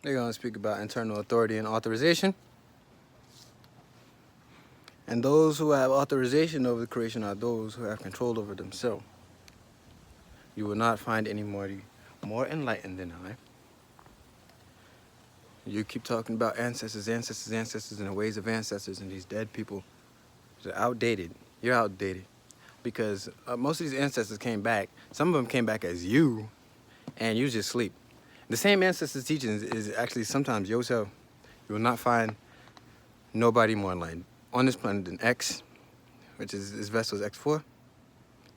They're going to speak about internal authority and authorization. And those who have authorization over the creation are those who have control over themselves. You will not find anybody more enlightened than I. You keep talking about ancestors, and the ways of ancestors, and these dead people. They're outdated. You're outdated. Because most of these ancestors came back. Some of them came back as you, and you just sleep. The same ancestors' teachings is actually sometimes yourself. You will not find nobody more enlightened on this planet than X, which is this vessel's X4.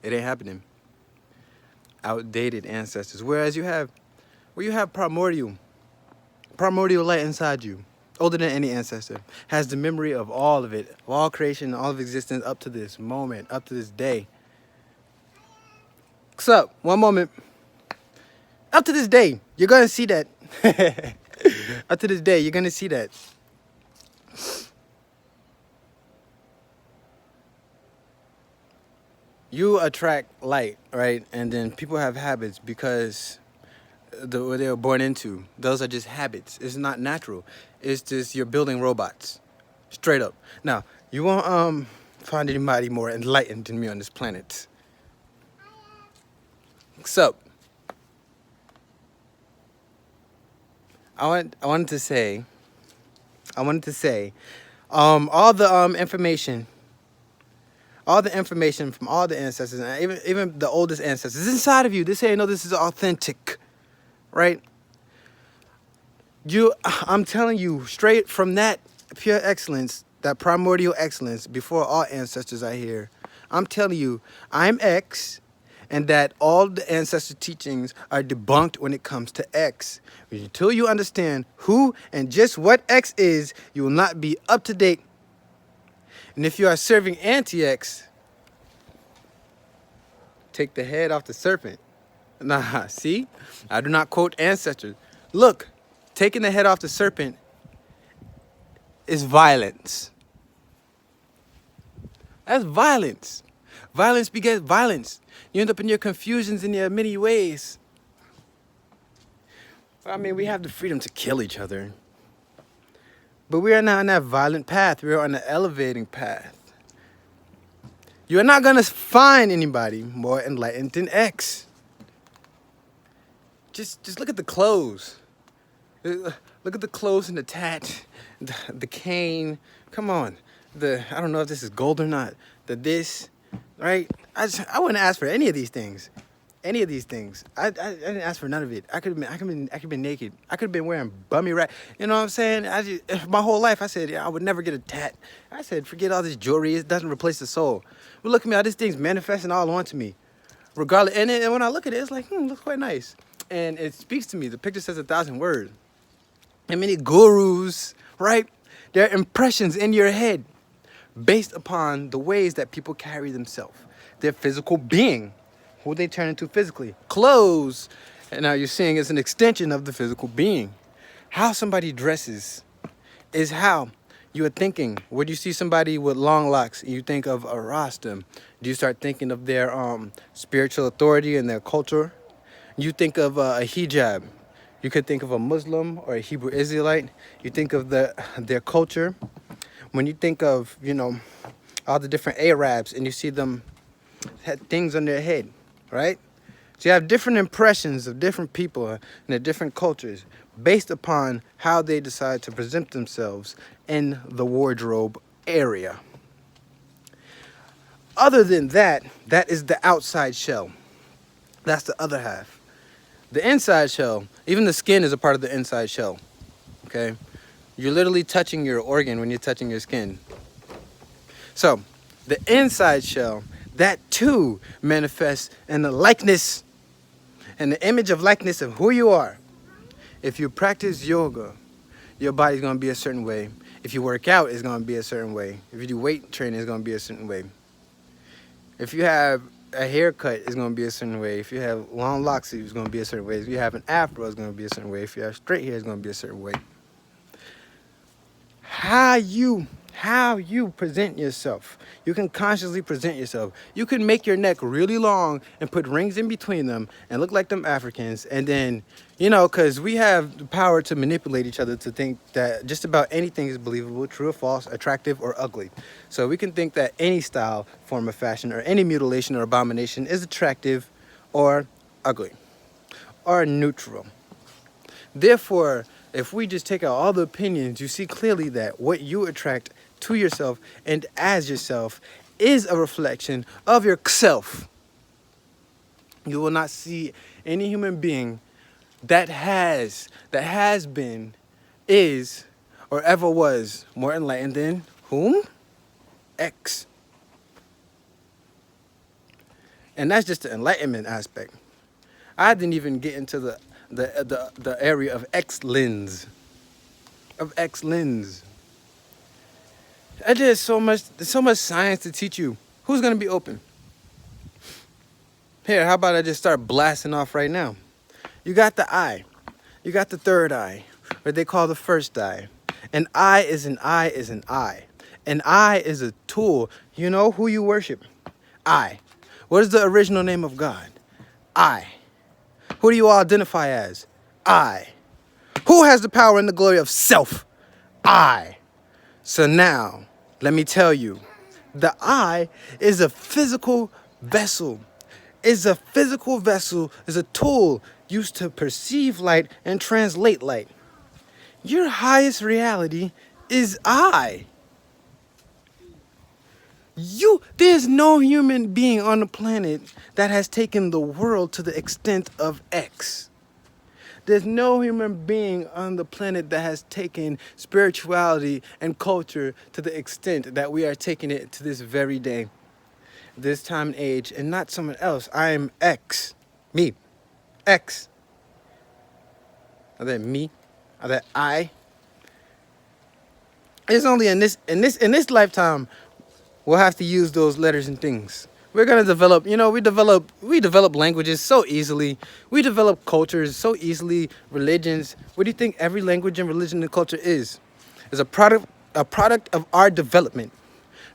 It ain't happening. Outdated ancestors. Whereas you have primordial light inside you, older than any ancestor, has the memory of all of it, of all creation, all of existence up to this moment, up to this day. What's up? One moment. Up to this day, you're gonna see that. Up to this day, you're gonna see that. You attract light, right? And then people have habits because what they were born into. Those are just habits. It's not natural. It's just you're building robots. Straight up. Now, you won't find anybody more enlightened than me on this planet. What's up? I wanted to say all the information from all the ancestors, and even the oldest ancestors, is inside of you. This ain't this is authentic, right? I'm telling you straight from that pure excellence, that primordial excellence before all ancestors are here. I'm telling you, I'm X, and that all the ancestor teachings are debunked when it comes to X. Until you understand who and just what X is, you will not be up to date. And if you are serving anti-X, take the head off the serpent. Nah, see? I do not quote ancestors. Look, taking the head off the serpent is violence. That's violence. Violence begets violence. You end up in your confusions in your many ways. I mean, we have the freedom to kill each other. But we are not on that violent path. We are on the elevating path. You are not going to find anybody more enlightened than X. Just look at the clothes. Look at the clothes and the tat, the cane. Come on. I don't know if this is gold or not. This, right? I wouldn't ask for any of these things. Any of these things. I didn't ask for none of it. I could have been naked. I could have been wearing bummy rag. You know what I'm saying? My whole life I said, yeah, I would never get a tat. I said, forget all this jewelry. It doesn't replace the soul. But look at me, all these things manifesting all onto me. Regardless, and when I look at it, it's like, looks quite nice. And it speaks to me. The picture says 1,000 words. And many gurus, right? There are impressions in your head based upon the ways that people carry themselves. Their physical being, who they turn into physically. Clothes, and now you're seeing is an extension of the physical being. How somebody dresses is how you are thinking. When you see somebody with long locks, you think of a Rasta. Do you start thinking of their spiritual authority and their culture? You think of a hijab. You could think of a Muslim or a Hebrew Israelite. You think of their culture. When you think of, all the different Arabs and you see them had things on their head, right? So you have different impressions of different people and their different cultures based upon how they decide to present themselves in the wardrobe area. Other than that, that is the outside shell. That's the other half. The inside shell, even the skin is a part of the inside shell, okay? You're literally touching your organ when you're touching your skin. So, the inside shell, that too manifests in the likeness and the image of likeness of who you are. If you practice yoga, your body's going to be a certain way. If you work out, it's going to be a certain way. If you do weight training, it's going to be a certain way. If you have a haircut, it's going to be a certain way. If you have long locks, it's going to be a certain way. If you have an afro, it's going to be a certain way. If you have straight hair, it's going to be a certain way. How you how you present yourself. You can consciously present yourself. You can make your neck really long and put rings in between them and look like them Africans. And then, you know, because we have the power to manipulate each other to think that just about anything is believable, true or false, attractive or ugly. So we can think that any style, form of fashion, or any mutilation or abomination is attractive or ugly or neutral. Therefore, if we just take out all the opinions, you see clearly that what you attract to yourself and as yourself is a reflection of yourself. You will not see any human being that has been, is, or ever was more enlightened than whom? X. And that's just the enlightenment aspect. I didn't even get into the area of X-lens. There's so much science to teach you. Who's gonna be open? Here, how about I just start blasting off right now? You got the eye. You got the third eye, what they call the first eye. An eye is an eye is an eye. An eye is a tool. You know who you worship? I. What is the original name of God? I. Who do you all identify as? I. Who has the power and the glory of self? I. So now, let me tell you, the eye is a physical vessel. Is a tool used to perceive light and translate light. Your highest reality is I. There's no human being on the planet that has taken the world to the extent of X. There's no human being on the planet that has taken spirituality and culture to the extent that we are taking it to this very day, this time and age, and not someone else. I am X. Me. X. Are that me? Are that I? It's only in this lifetime we'll have to use those letters and things. We're gonna develop, we develop languages so easily. We develop cultures so easily, religions. What do you think every language and religion and culture is? Is a product of our development.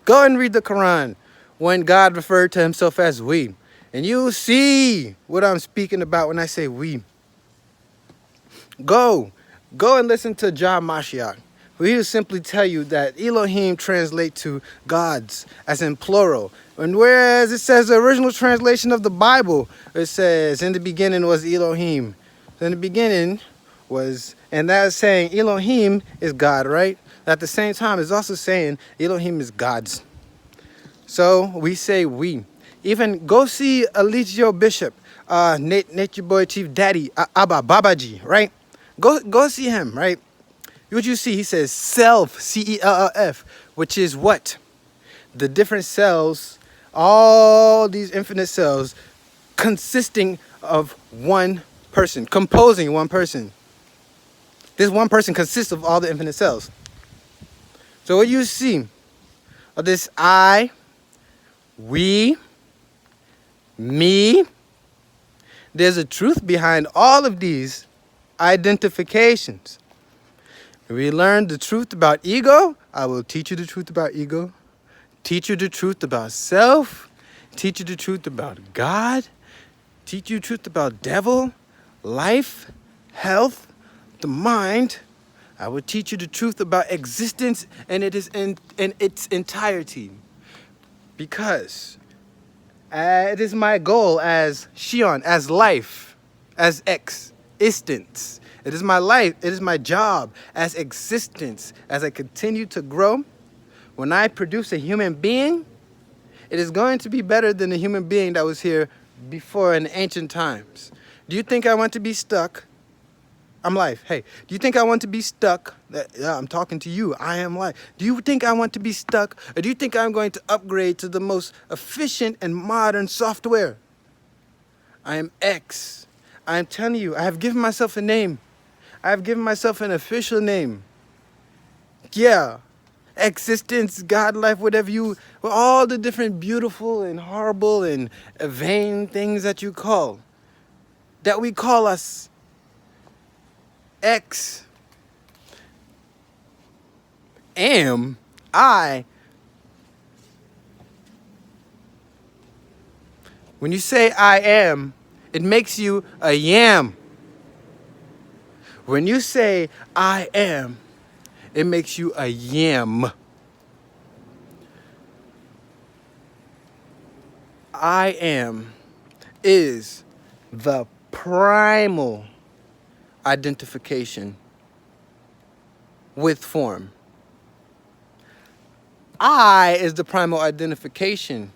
Go and read the Quran when God referred to himself as we. And you'll see what I'm speaking about when I say we. Go and listen to Jah Mashiach. He will simply tell you that Elohim translate to gods, as in plural. And whereas it says the original translation of the Bible, it says, in the beginning was Elohim. In the beginning was, and that's saying Elohim is God, right? At the same time, it's also saying Elohim is gods. So we say we. Even go see Eligio Bishop, Nate your boy Chief Daddy, Abba Babaji, right? Go see him, right? What you see, he says self, C-E-L-L-F, which is what? The different cells, all these infinite cells consisting of one person, composing one person. This one person consists of all the infinite cells. So what you see of this I, we, me, there's a truth behind all of these identifications. We learned the truth about ego. I will teach you the truth about ego. Teach you the truth about self. Teach you the truth about God. Teach you the truth about devil, life, health, the mind. I will teach you the truth about existence and it is in its entirety. Because it is my goal as Shion, as life, as existence. It is my life, it is my job as existence. As I continue to grow, when I produce a human being, it is going to be better than the human being that was here before in ancient times. Do you think I want to be stuck? I'm life. Hey, do you think I want to be stuck? Yeah, I'm talking to you. I am life. Do you think I want to be stuck? Or do you think I'm going to upgrade to the most efficient and modern software? I am X. I am telling you, I have given myself a name. I have given myself an official name. Yeah. Existence, God, life, whatever all the different beautiful and horrible and vain things that you call. That we call us. X. When you say I am, it makes you a yam. When you say I am, it makes you a yam. I am is the primal identification with form. I is the primal identification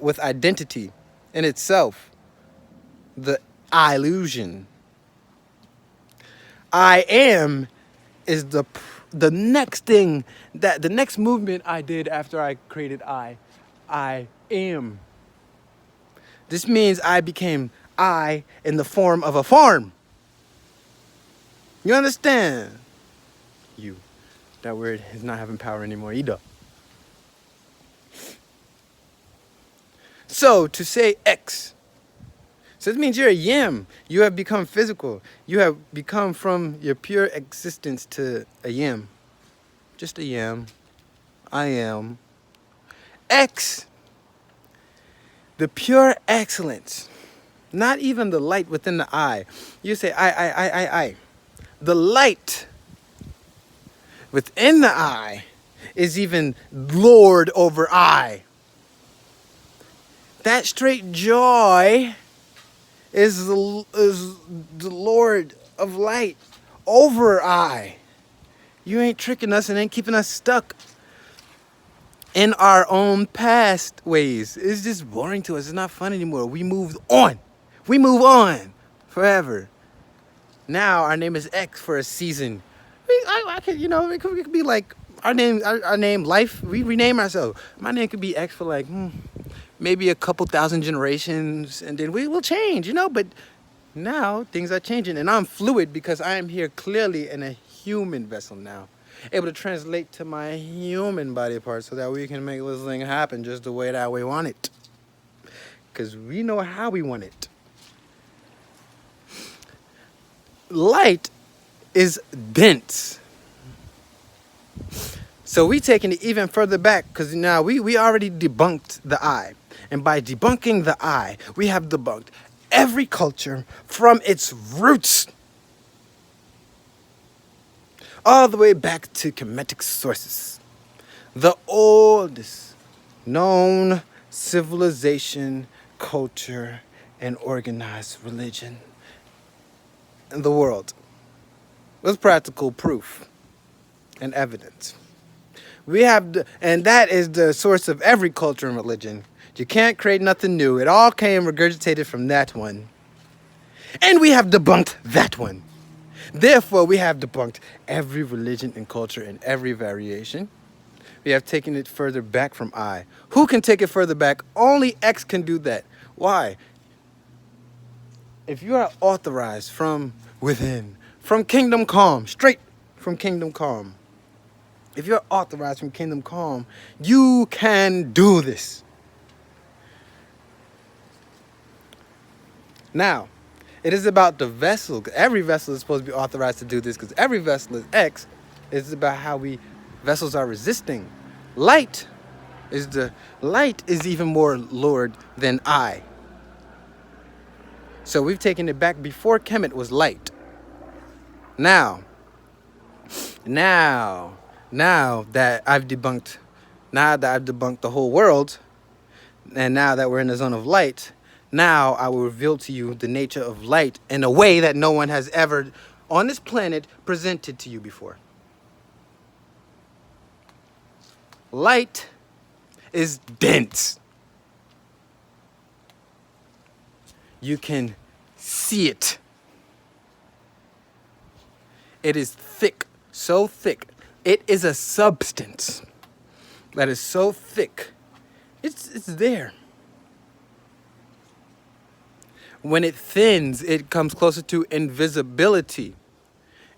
with identity in itself, the illusion. I am is the next thing, that the next movement I did after I created I am. This means I became I in the form of a form. You understand? You. That word is not having power anymore either. So to say X, so this means you're a yam. You have become physical. You have become from your pure existence to a yam. Just a yam. I am. X, the pure excellence. Not even the light within the I. You say I. The light within the I is even Lord over I. That straight joy is the Lord of light over I. You ain't tricking us and ain't keeping us stuck in our own past ways. It's just boring to us. It's not fun anymore. We moved on. We move on forever. Now our name is X for a season. I could, it could be like our name Life. We rename ourselves. My name could be X for like maybe a couple thousand generations, and then we will change, but now things are changing, and I'm fluid because I am here clearly in a human vessel now, able to translate to my human body parts so that we can make this thing happen just the way that we want it, because we know how we want it. Light is dense. So we taking it even further back, because now we already debunked the I. And by debunking the I, we have debunked every culture from its roots all the way back to Kemetic sources. The oldest known civilization, culture, and organized religion in the world, with practical proof and evidence. We have, and that is the source of every culture and religion. You can't create nothing new. It all came regurgitated from that one. And we have debunked that one. Therefore, we have debunked every religion and culture in every variation. We have taken it further back from I. Who can take it further back? Only X can do that. Why? If you are authorized from within, from Kingdom Calm, straight from Kingdom Calm, if you're authorized from Kingdom Calm, you can do this. Now, it is about the vessel. Every vessel is supposed to be authorized to do this, because every vessel is X. It's about how vessels are resisting. Light is even more Lord than I. So we've taken it back before Kemet was light. Now that I've debunked the whole world, and now that we're in the zone of light, now I will reveal to you the nature of light in a way that no one has ever on this planet presented to you before. Light is dense. You can see it. It is thick, so thick. It is a substance that is so thick. It's there. When it thins, it comes closer to invisibility.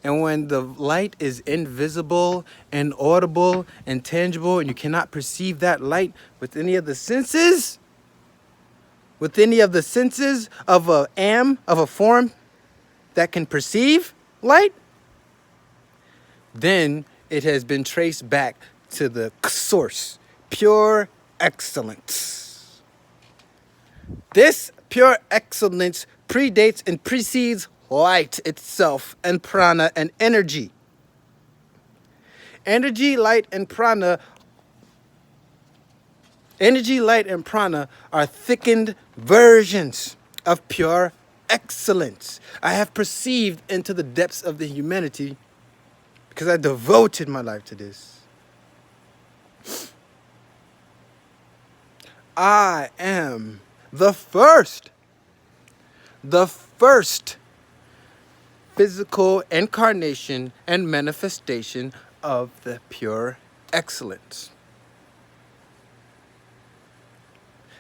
And when the light is invisible, inaudible, intangible, and you cannot perceive that light with any of the senses, of a form that can perceive light, then it has been traced back to the source, pure excellence. This pure excellence predates and precedes light itself and prana and energy. Energy, light, and prana are thickened versions of pure excellence. I have perceived into the depths of the humanity because I devoted my life to this. I am the first physical incarnation and manifestation of the pure excellence.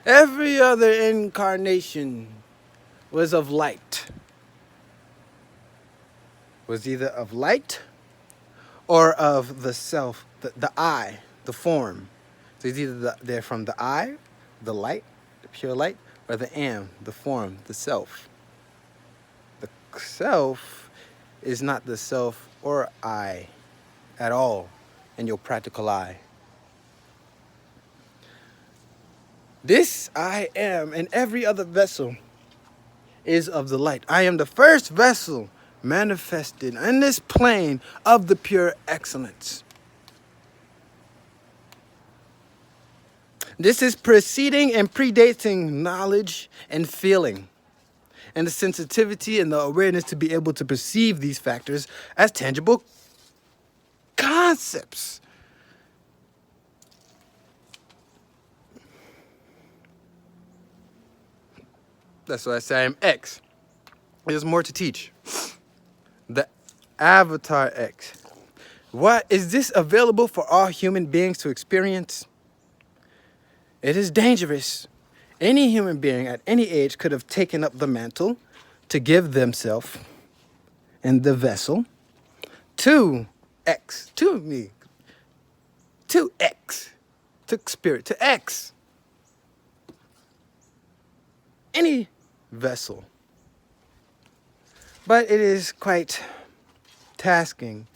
Every other incarnation was of light. Was either of light or of the self, the I, the form. So it's either they're from the I, the light, the pure light, or the am, the form, the self. The self is not the self or I at all in your practical eye. This I am and every other vessel is of the light. I am the first vessel manifested in this plane of the pure excellence. This is preceding and predating knowledge and feeling, and the sensitivity and the awareness to be able to perceive these factors as tangible concepts. That's why I say I am X. There's more to teach. The Avatar X. What is this available for all human beings to experience? It is dangerous. Any human being at any age could have taken up the mantle to give themselves and the vessel to X, to me, to X, to spirit, to X. Any vessel. But it is quite tasking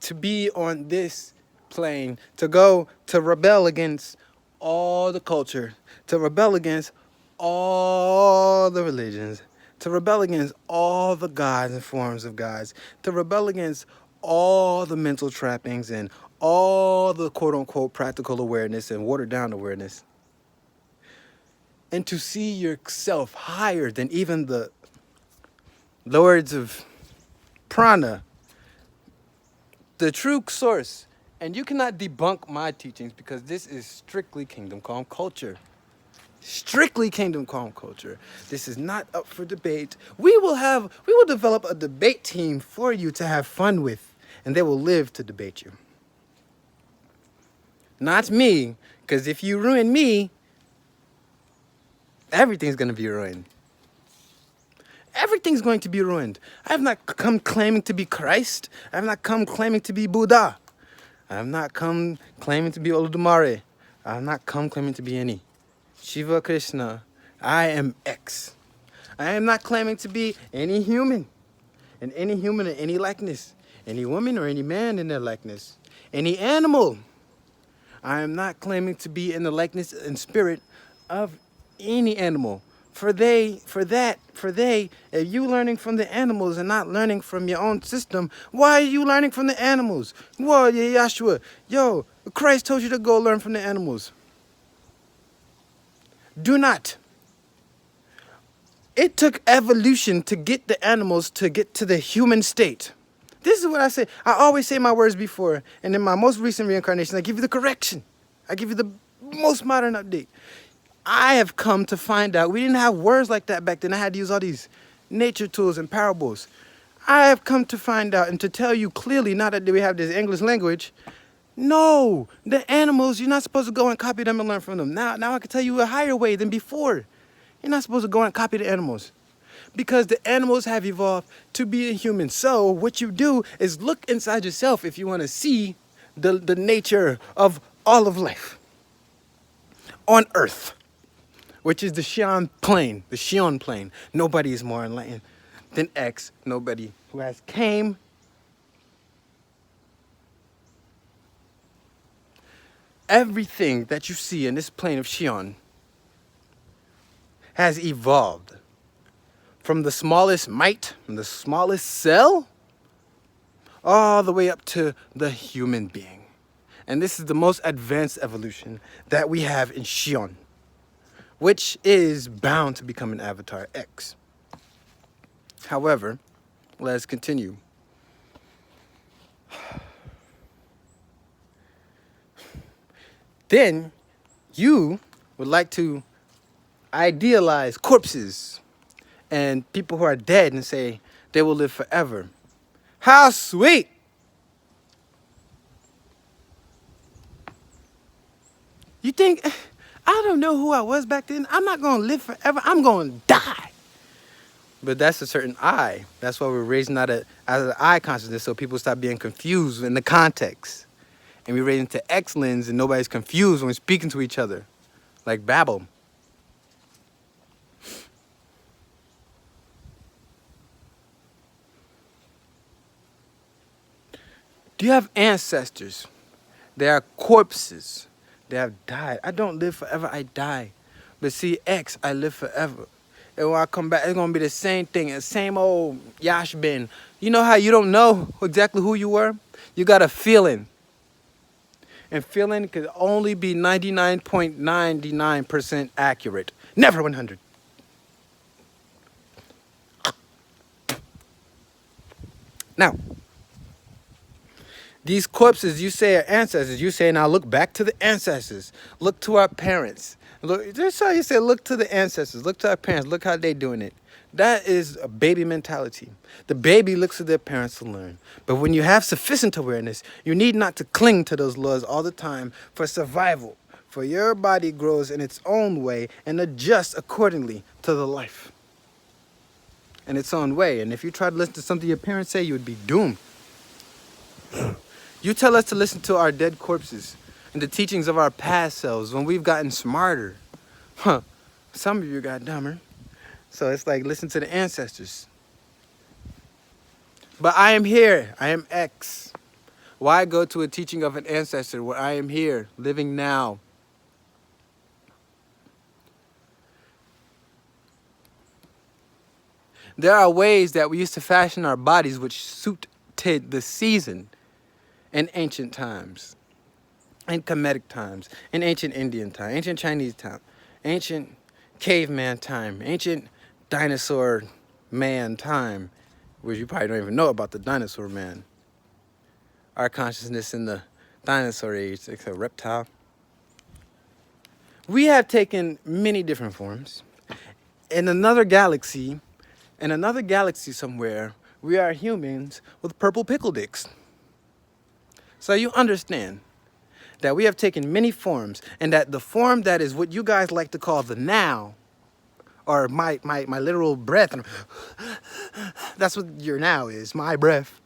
to be on this plane, to go to rebel against all the culture, to rebel against all the religions, to rebel against all the gods and forms of gods, to rebel against all the mental trappings and all the quote-unquote practical awareness and watered-down awareness, and to see yourself higher than even the lords of prana, the true source. And you cannot debunk my teachings because this is strictly Kingdom Calm culture. Strictly Kingdom Calm culture. This is not up for debate. We will develop a debate team for you to have fun with, and they will live to debate you. Not me, because if you ruin me, everything's going to be ruined. Everything's going to be ruined. I have not come claiming to be Christ. I have not come claiming to be Buddha. I have not come claiming to be Olodumare. I have not come claiming to be any. Shiva Krishna. I am X. I am not claiming to be any human. And any human in any likeness. Any woman or any man in their likeness. Any animal. I am not claiming to be in the likeness and spirit of any animal. For they, if you learning from the animals and not learning from your own system, why are you learning from the animals? Whoa, Yeshua, yo, Christ told you to go learn from the animals. Do not. It took evolution to get the animals to get to the human state. This is what I say. I always say my words before, and in my most recent reincarnation, I give you the correction. I give you the most modern update. I have come to find out we didn't have words like that back then. I had to use all these nature tools and parables. I have come to find out and to tell you clearly, now that we have this English language, no, the animals, you're not supposed to go and copy them and learn from them. Now I can tell you a higher way than before. You're not supposed to go and copy the animals because the animals have evolved to be a human. So what you do is look inside yourself if you want to see the nature of all of life on Earth, which is the Xian plane. Nobody is more enlightened than X. Nobody who has came Everything that you see in this plane of Xion has evolved from the smallest mite, from the smallest cell, all the way up to the human being. And this is the most advanced evolution that we have in Xion, which is bound to become an Avatar X. However, let's continue. Then you would like to idealize corpses and people who are dead and say they will live forever. How sweet! You think, I don't know who I was back then. I'm not going to live forever. I'm going to die. But that's a certain I. That's why we're raising out of the I consciousness, so people stop being confused in the context. And we raise into X lens and nobody's confused when we're speaking to each other. Like Babel. Do you have ancestors? They are corpses. They have died. I don't live forever, I die. But see, X, I live forever. And when I come back, it's going to be the same thing. The same old Yash bin. You know how you don't know exactly who you were? You got a feeling. And feeling could only be 99.99% accurate. Never 100. Now, these corpses you say are ancestors. You say, now look back to the ancestors. Look to our parents. Look, that's how you say, look to the ancestors. Look to our parents. Look how they doing it. That is a baby mentality. The baby looks to their parents to learn. But when you have sufficient awareness, you need not to cling to those laws all the time for survival. For your body grows in its own way and adjusts accordingly to the life in its own way. And if you try to listen to something your parents say, you would be doomed. You tell us to listen to our dead corpses and the teachings of our past selves when we've gotten smarter. Some of you got dumber. So it's like, listen to the ancestors. But I am here. I am X. Why go to a teaching of an ancestor where I am here, living now? There are ways that we used to fashion our bodies which suited the season in ancient times, in Kemetic times, in ancient Indian time, ancient Chinese time, ancient caveman time, ancient dinosaur man time, which you probably don't even know about the dinosaur man. Our consciousness in the dinosaur age, it's a reptile. We have taken many different forms. In another galaxy somewhere, we are humans with purple pickle dicks. So you understand that we have taken many forms, and that the form that is what you guys like to call the now, or my literal breath, that's what your now is, my breath.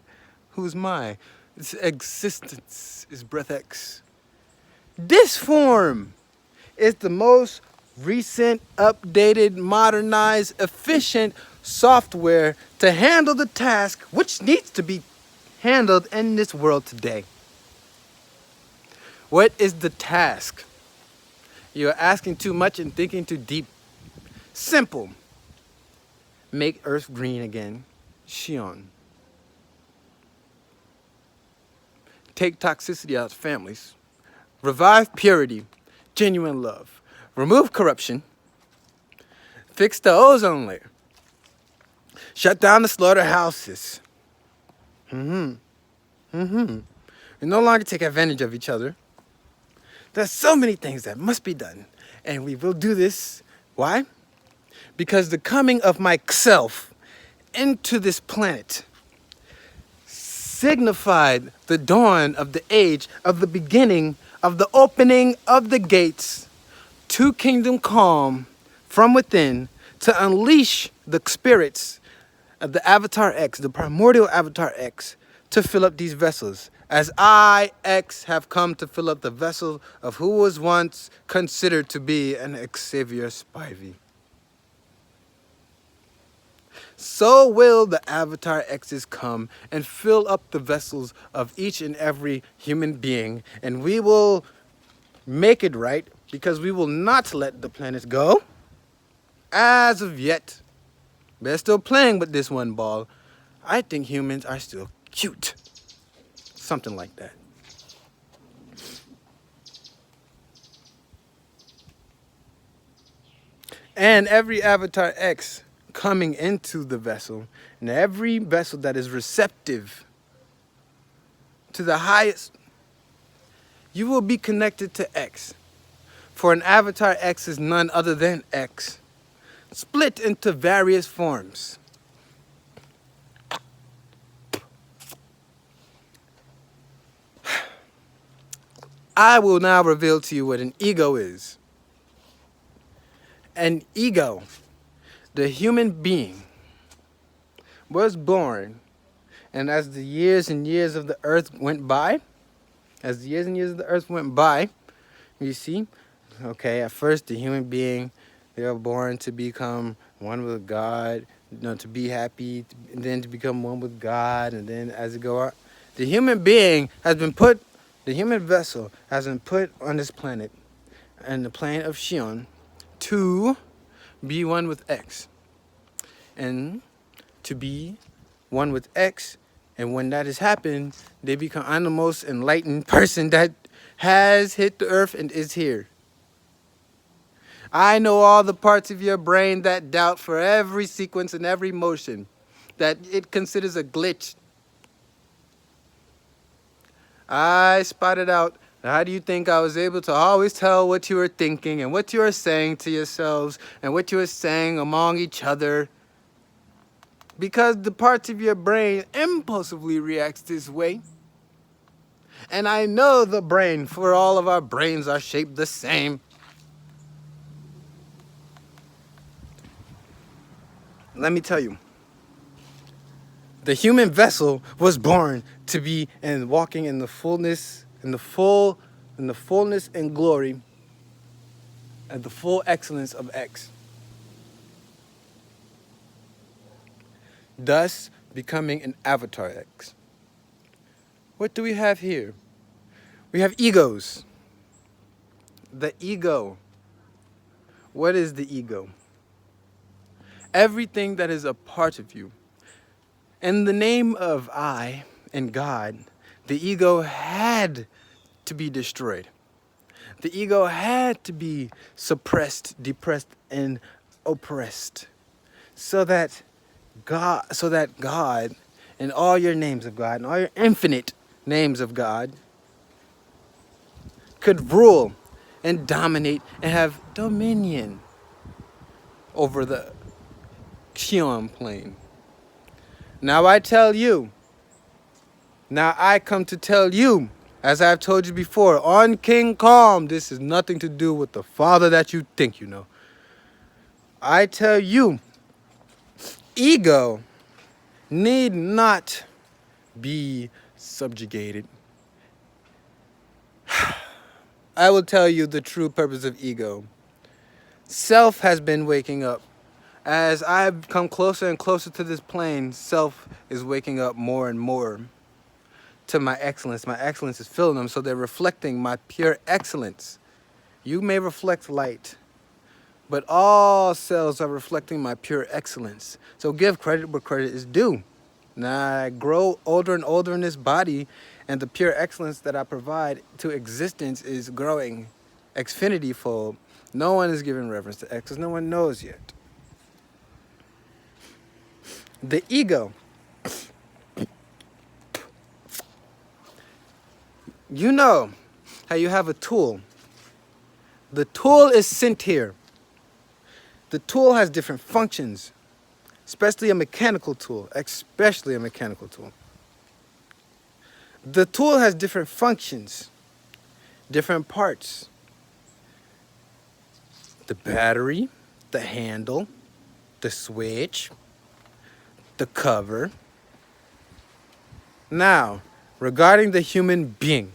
Who's my? Its existence is breath X. This form is the most recent, updated, modernized, efficient software to handle the task which needs to be handled in this world today. What is the task? You're asking too much and thinking too deep. Simple. Make Earth green again. Xion. Take toxicity out of families. Revive purity. Genuine love. Remove corruption. Fix the ozone layer. Shut down the slaughterhouses. We no longer take advantage of each other. There's so many things that must be done. And we will do this. Why? Because the coming of myself into this planet signified the dawn of the age of the beginning of the opening of the gates to Kingdom Calm from within to unleash the spirits of the Avatar X, the primordial Avatar X, to fill up these vessels. As I, X, have come to fill up the vessel of who was once considered to be an Xavier Spivey. So will the Avatar X's come and fill up the vessels of each and every human being, and we will make it right, because we will not let the planet go as of yet. They're still playing with this one ball. I think humans are still cute. Something like that. And every Avatar X coming into the vessel, and every vessel that is receptive to the highest, you will be connected to X. For an Avatar X is none other than X, split into various forms. I will now reveal to you what an ego is. An ego, the human being, was born, and as the years and years of the earth went by, you see, okay, at first the human being, they are born to become one with God, to be happy, and then to become one with God, and then as it go on, the human vessel has been put on this planet, and the planet of Xion, to be one with X. And to be one with X, and when that has happened, they become, I'm the most enlightened person that has hit the earth and is here. I know all the parts of your brain that doubt for every sequence and every motion, that it considers a glitch. I spotted out. How do you think I was able to always tell what you were thinking and what you were saying to yourselves and what you were saying among each other? Because the parts of your brain impulsively reacts this way. And I know the brain, for all of our brains are shaped the same. Let me tell you, the human vessel was born to be and walking in the fullness, in the fullness and glory, and the full excellence of X. Thus becoming an Avatar X. What do we have here? We have egos. The ego. What is the ego? Everything that is a part of you. In the name of I and God, the ego had to be destroyed. The ego had to be suppressed, depressed, and oppressed, so that God and all your names of God and all your infinite names of God could rule and dominate and have dominion over the Xion plane. Now I come to tell you, as I've told you before, on King Calm, this is nothing to do with the father that you think you know. I tell you, ego need not be subjugated. I will tell you the true purpose of ego. Self has been waking up. As I've come closer and closer to this plane, self is waking up more and more to my excellence. My excellence is filling them, so they're reflecting my pure excellence. You may reflect light, but all cells are reflecting my pure excellence. So give credit where credit is due. Now I grow older and older in this body, and the pure excellence that I provide to existence is growing xfinity-fold. No one is giving reverence to X because no one knows yet. The ego. You know how you have a tool. The tool is sent here. The tool has different functions, especially a mechanical tool, The tool has different functions, different parts. The battery, the handle, the switch, the cover. Now, regarding the human being,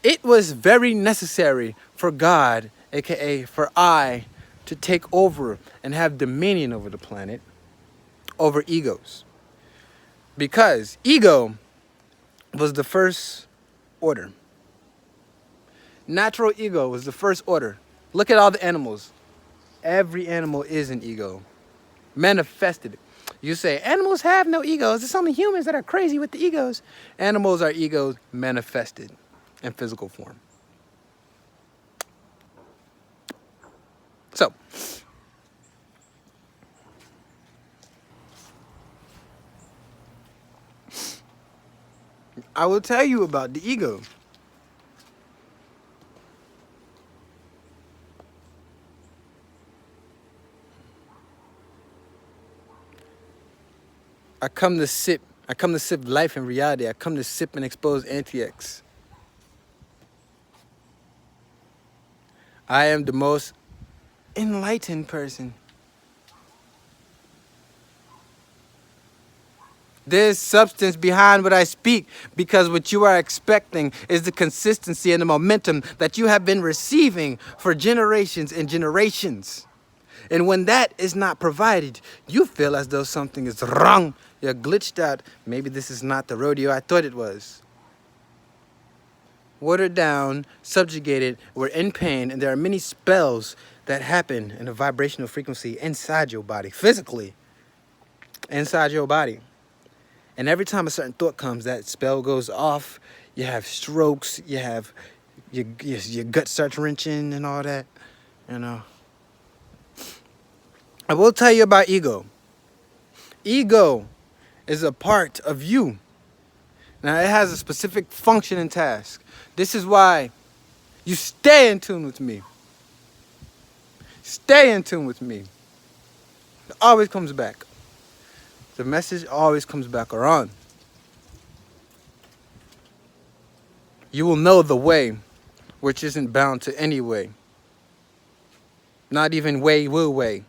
it was very necessary for God, aka for I, to take over and have dominion over the planet, over egos. Because ego was the first order. Natural ego was the first order. Look at all the animals. Every animal is an ego. Manifested. You say, animals have no egos. It's only humans that are crazy with the egos. Animals are egos manifested in physical form. So, I will tell you about the ego. I come to sip life and reality. I come to sip and expose anti-X. I am the most enlightened person. There's substance behind what I speak, because what you are expecting is the consistency and the momentum that you have been receiving for generations and generations. And when that is not provided, you feel as though something is wrong. You're glitched out. Maybe this is not the rodeo I thought it was. Watered down, subjugated, we're in pain, and there are many spells that happen in a vibrational frequency inside your body, physically, inside your body. And every time a certain thought comes, that spell goes off. You have strokes, you have your gut starts wrenching and all that, you know. I will tell you about ego. Ego is a part of you. Now, it has a specific function and task. This is why you stay in tune with me. Stay in tune with me. It always comes back. The message always comes back around. You will know the way, which isn't bound to any way. Not even way, will way.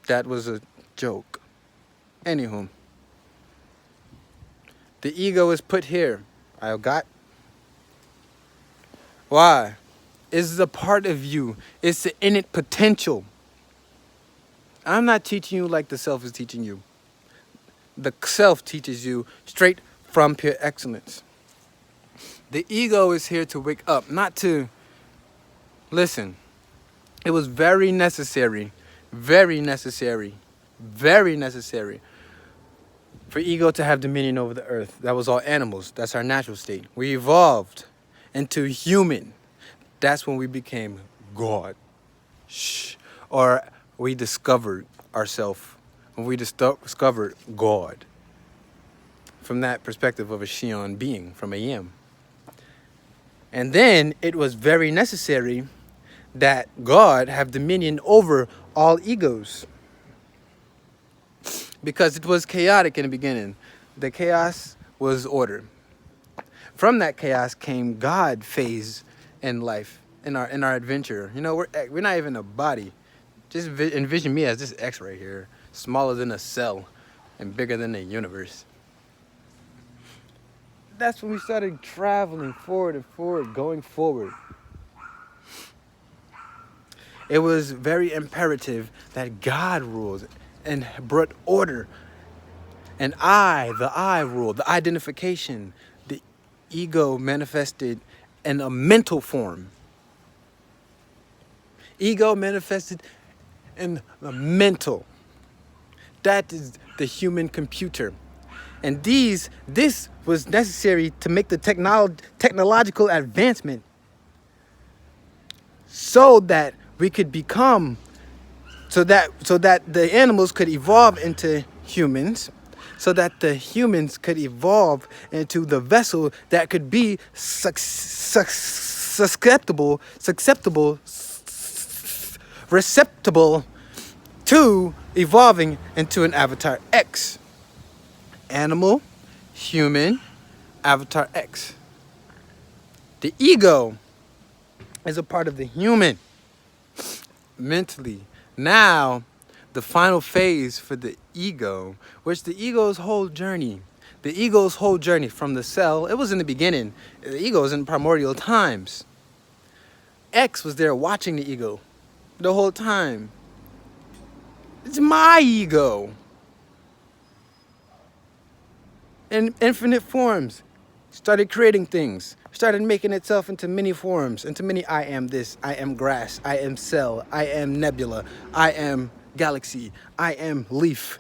That was a joke. Anywho. The ego is put here. I got. Why? It's a part of you. It's the innate potential. I'm not teaching you like the self is teaching you. The self teaches you straight from pure excellence. The ego is here to wake up, not to listen. It was very necessary for ego to have dominion over the earth. That was all animals. That's our natural state. We evolved into human. That's when we became God. Or we discovered ourselves. When we discovered God. From that perspective of a Shion being, from a Yim. And then it was very necessary that God have dominion over all egos. Because it was chaotic in the beginning. The chaos was order. From that chaos came God phase in life, in our adventure. You know, we're not even a body. Just envision me as this X right here, smaller than a cell and bigger than the universe. That's when we started traveling forward and forward, going forward. It was very imperative that God rules and brought order. And the I ruled, the identification, the ego manifested in a mental form. Ego manifested in the mental. That is the human computer. And this was necessary to make the technological advancement so that we could become, so that the animals could evolve into humans, so that the humans could evolve into the vessel that could be receptible to evolving into an Avatar X. Animal, human, Avatar X. The ego is a part of the human. Mentally. Now, the final phase for the ego, which the ego's whole journey from the cell, it was in the beginning. The ego was in primordial times. X was there watching the ego the whole time. It's my ego. In infinite forms. started creating things, started making itself into many forms, into many I am this, I am grass, I am cell, I am nebula, I am galaxy, I am leaf.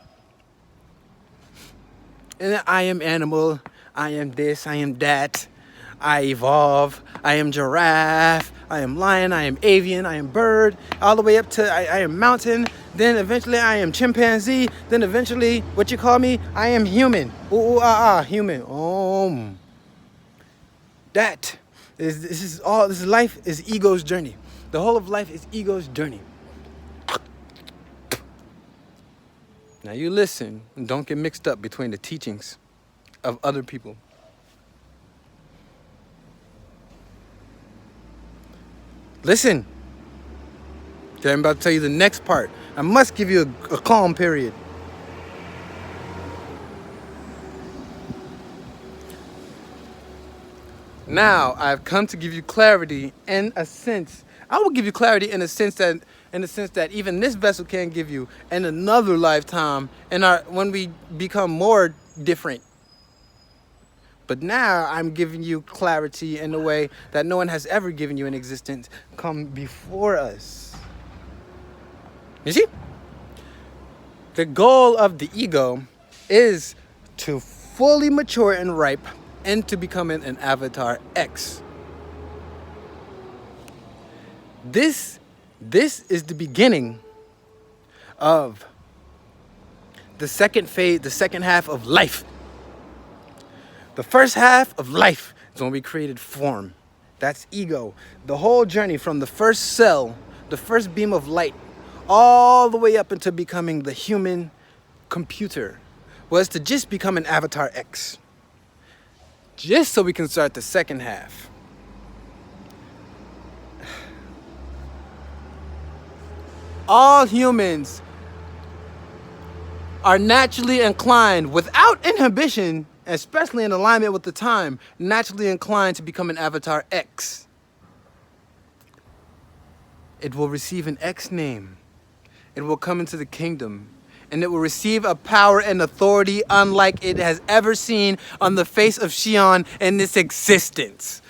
And then I am animal, I am this, I am that, I evolve, I am giraffe, I am lion, I am avian, I am bird, all the way up to I am mountain, then eventually I am chimpanzee, then eventually, what you call me, I am human. Ooh, human. This is life is ego's journey. The whole of life is ego's journey. Now you listen and don't get mixed up between the teachings of other people. Listen. I'm about to tell you the next part. I must give you a calm period. Now I've come to give you clarity in a sense. I will give you clarity in a sense that even this vessel can't give you in another lifetime when we become more different. But now I'm giving you clarity in a way that no one has ever given you in existence come before us. You see? The goal of the ego is to fully mature and ripe into becoming an Avatar X. This is the beginning of the second phase, the second half of life. The first half of life is when we created form. That's ego. The whole journey from the first cell, the first beam of light, all the way up into becoming the human computer was to just become an Avatar X. Just so we can start the second half. All humans are naturally inclined, without inhibition, especially in alignment with the time, naturally inclined to become an Avatar X. It will receive an X name. It will come into the kingdom. And it will receive a power and authority unlike it has ever seen on the face of Xi'an in this existence.